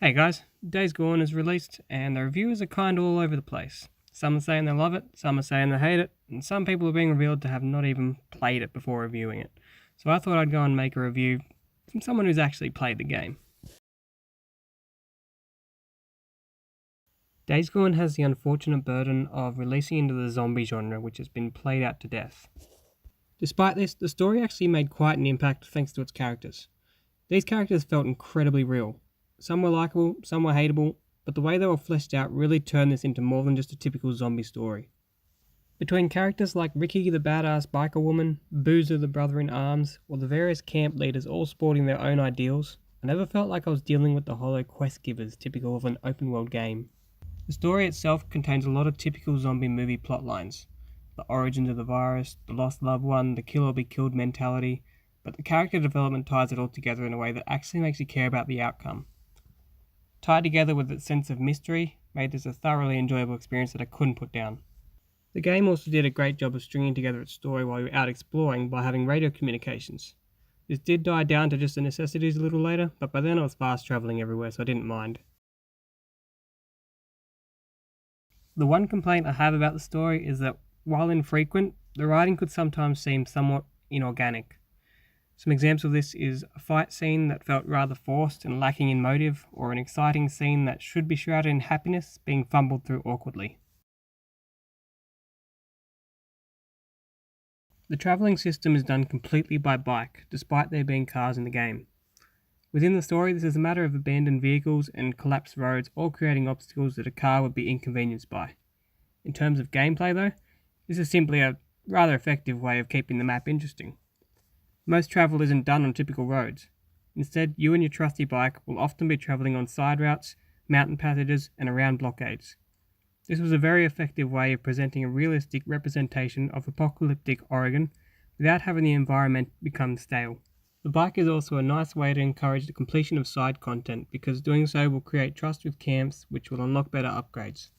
Hey guys, Days Gone is released and the reviews are kind of all over the place. Some are saying they love it, some are saying they hate it, and some people are being revealed to have not even played it before reviewing it. So I thought I'd go and make a review from someone who's actually played the game. Days Gone has the unfortunate burden of releasing into the zombie genre, which has been played out to death. Despite this, the story actually made quite an impact thanks to its characters. These characters felt incredibly real. Some were likeable, some were hateable, but the way they were fleshed out really turned this into more than just a typical zombie story. Between characters like Ricky the badass biker woman, Boozer the brother in arms, or the various camp leaders all sporting their own ideals, I never felt like I was dealing with the hollow quest givers typical of an open world game. The story itself contains a lot of typical zombie movie plot lines. The origins of the virus, the lost loved one, the kill or be killed mentality, but the character development ties it all together in a way that actually makes you care about the outcome. Tied together with its sense of mystery, made this a thoroughly enjoyable experience that I couldn't put down. The game also did a great job of stringing together its story while you were out exploring by having radio communications. This did die down to just the necessities a little later, but by then I was fast travelling everywhere, so I didn't mind. The one complaint I have about the story is that, while infrequent, the writing could sometimes seem somewhat inorganic. Some examples of this is a fight scene that felt rather forced and lacking in motive, or an exciting scene that should be shrouded in happiness being fumbled through awkwardly. The travelling system is done completely by bike, despite there being cars in the game. Within the story, this is a matter of abandoned vehicles and collapsed roads all creating obstacles that a car would be inconvenienced by. In terms of gameplay though, this is simply a rather effective way of keeping the map interesting. Most travel isn't done on typical roads. Instead, you and your trusty bike will often be travelling on side routes, mountain passages, and around blockades. This was a very effective way of presenting a realistic representation of apocalyptic Oregon without having the environment become stale. The bike is also a nice way to encourage the completion of side content because doing so will create trust with camps, which will unlock better upgrades.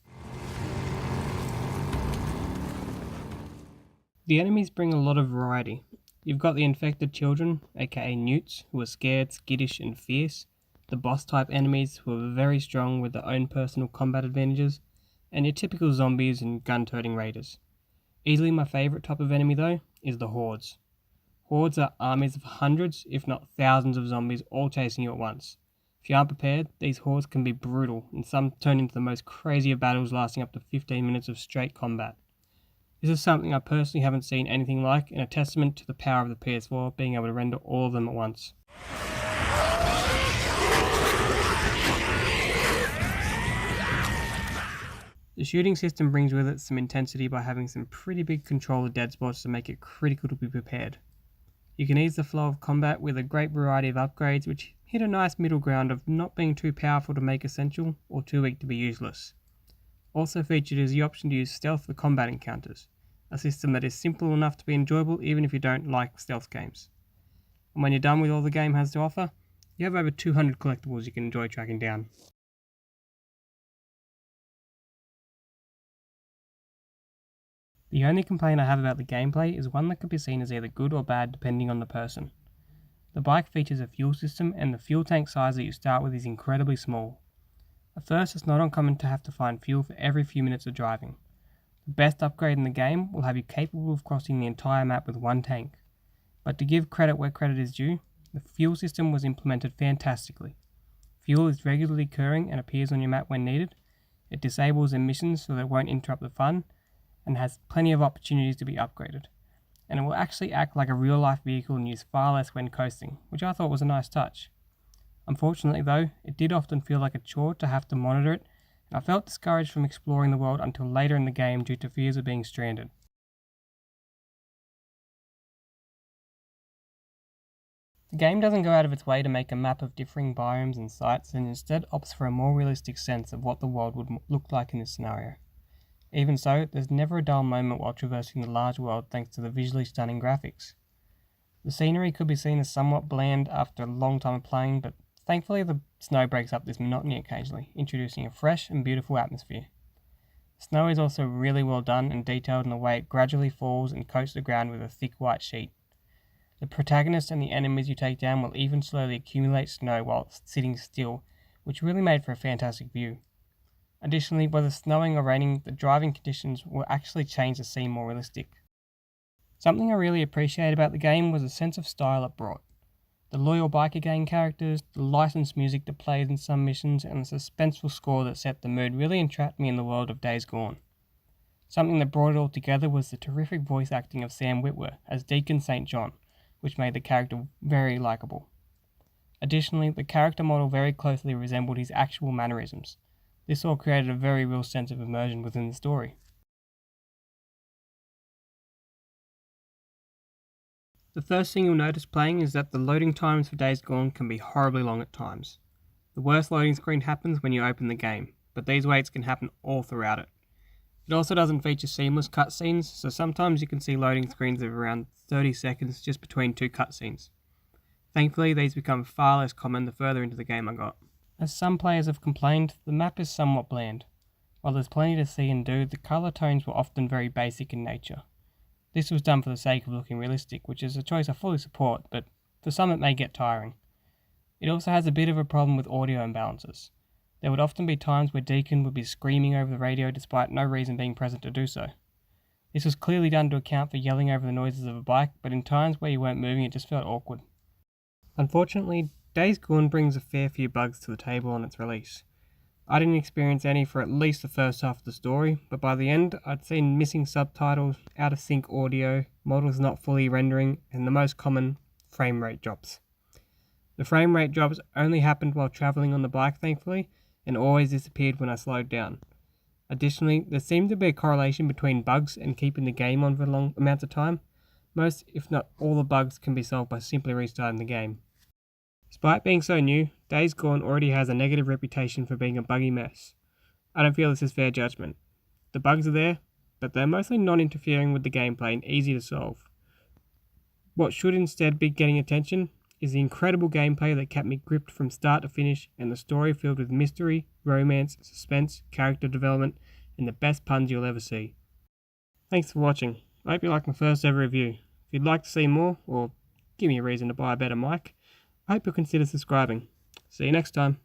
The enemies bring a lot of variety. You've got the infected children, aka newts, who are scared, skittish, and fierce, the boss type enemies who are very strong with their own personal combat advantages, and your typical zombies and gun-toting raiders. Easily my favourite type of enemy though is the hordes. Hordes are armies of hundreds, if not thousands of zombies all chasing you at once. If you aren't prepared, these hordes can be brutal, and some turn into the most crazy of battles lasting up to 15 minutes of straight combat. This is something I personally haven't seen anything like, and a testament to the power of the PS4 being able to render all of them at once. The shooting system brings with it some intensity by having some pretty big controller dead spots to make it critical to be prepared. You can ease the flow of combat with a great variety of upgrades which hit a nice middle ground of not being too powerful to make essential or too weak to be useless. Also featured is the option to use stealth for combat encounters, a system that is simple enough to be enjoyable even if you don't like stealth games. And when you're done with all the game has to offer, you have over 200 collectibles you can enjoy tracking down. The only complaint I have about the gameplay is one that could be seen as either good or bad depending on the person. The bike features a fuel system and the fuel tank size that you start with is incredibly small. At first, it's not uncommon to have to find fuel for every few minutes of driving. The best upgrade in the game will have you capable of crossing the entire map with one tank. But to give credit where credit is due, the fuel system was implemented fantastically. Fuel is regularly occurring and appears on your map when needed. It disables emissions so that it won't interrupt the fun, and has plenty of opportunities to be upgraded. And it will actually act like a real life vehicle and use far less when coasting, which I thought was a nice touch. Unfortunately though, it did often feel like a chore to have to monitor it, and I felt discouraged from exploring the world until later in the game due to fears of being stranded. The game doesn't go out of its way to make a map of differing biomes and sites, and instead opts for a more realistic sense of what the world would look like in this scenario. Even so, there's never a dull moment while traversing the large world thanks to the visually stunning graphics. The scenery could be seen as somewhat bland after a long time of playing, but thankfully the snow breaks up this monotony occasionally, introducing a fresh and beautiful atmosphere. The snow is also really well done and detailed in the way it gradually falls and coats the ground with a thick white sheet. The protagonist and the enemies you take down will even slowly accumulate snow while sitting still, which really made for a fantastic view. Additionally, whether snowing or raining, the driving conditions will actually change the scene more realistic. Something I really appreciated about the game was the sense of style it brought. The loyal biker gang characters, the licensed music that played in some missions, and the suspenseful score that set the mood really entrapped me in the world of Days Gone. Something that brought it all together was the terrific voice acting of Sam Witwer as Deacon St. John, which made the character very likeable. Additionally, the character model very closely resembled his actual mannerisms. This all created a very real sense of immersion within the story. The first thing you'll notice playing is that the loading times for Days Gone can be horribly long at times. The worst loading screen happens when you open the game, but these waits can happen all throughout it. It also doesn't feature seamless cutscenes, so sometimes you can see loading screens of around 30 seconds just between two cutscenes. Thankfully, these become far less common the further into the game I got. As some players have complained, the map is somewhat bland. While there's plenty to see and do, the colour tones were often very basic in nature. This was done for the sake of looking realistic, which is a choice I fully support, but for some it may get tiring. It also has a bit of a problem with audio imbalances. There would often be times where Deacon would be screaming over the radio despite no reason being present to do so. This was clearly done to account for yelling over the noises of a bike, but in times where you weren't moving it just felt awkward. Unfortunately, Days Gone brings a fair few bugs to the table on its release. I didn't experience any for at least the first half of the story, but by the end I'd seen missing subtitles, out of sync audio, models not fully rendering, and the most common, frame rate drops. The frame rate drops only happened while travelling on the bike thankfully, and always disappeared when I slowed down. Additionally, there seemed to be a correlation between bugs and keeping the game on for long amounts of time. Most, if not all the bugs can be solved by simply restarting the game. Despite being so new, Days Gone already has a negative reputation for being a buggy mess. I don't feel this is fair judgment. The bugs are there, but they're mostly non-interfering with the gameplay and easy to solve. What should instead be getting attention is the incredible gameplay that kept me gripped from start to finish, and the story filled with mystery, romance, suspense, character development, and the best puns you'll ever see. Thanks for watching. I hope you liked my first ever review. If you'd like to see more, or give me a reason to buy a better mic, I hope you'll consider subscribing. See you next time.